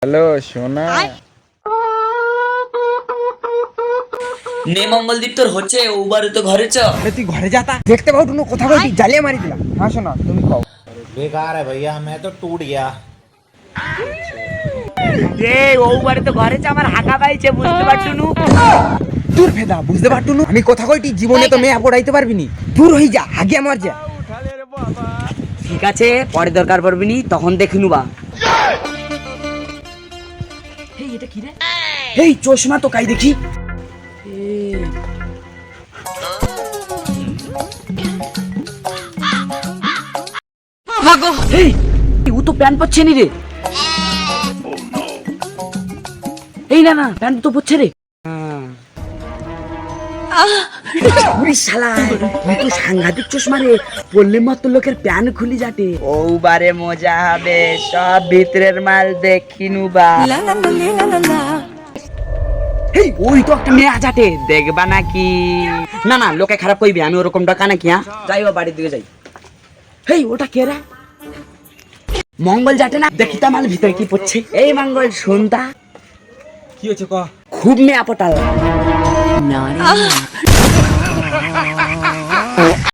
Hello সোনা, নে মঙ্গলদীপ তোর হচ্ছে ওবারে তো ঘরে চ। अरे তুই ঘরে যা তা দেখতে পাও টুনু কথা বলতি জ্বালিয়ে মারি দিলাম। হ্যাঁ শোনা তুমি কও। बेकार है भैया, मैं तो टूट गया। রে ওবারে তো ঘরে চ, আমার হাঁকা পাইছে বুঝতে পারছুনু। দূর ফেদা বুঝতে পারটুনু আমি কথা কইটি জীবনে তো মেয়ে পড়াইতে পারবি নি, দূর হই যা আগে আমার যা। ঠিক আছে পরে দরকার পড়বি নি তখন দেখি নুবা। এই এটা কি রে? এই চশমা তো কাই দেখি। ভাগো এই ও তো প্যান্ট পরছে নি রে। এই না না প্যান্ট তো পরছে রে। ওরে শালা তুই তো সাংঘাতিক চশমা রে, পড়লে মাত্র লোকের প্যান খুলি যাটে। ওবারে মজা হবে, সব ভিতরের মাল দেখি নুবা। এই ওই তো একটা মেয়ে যাটে দেখবা নাকি? না না লোকে খারাপ কইবে, আমি ওরকম টাকা নাকি। হ্যাঁ যাই বা বাড়ির দিকে যাই। এই ওটা কে রে? মঙ্গল যাটে না, দেখি তা মাল ভিতরে কি পড়ছে। এই মঙ্গল শুনতা কি হচ্ছে ক? খুব মেয়া পটাল।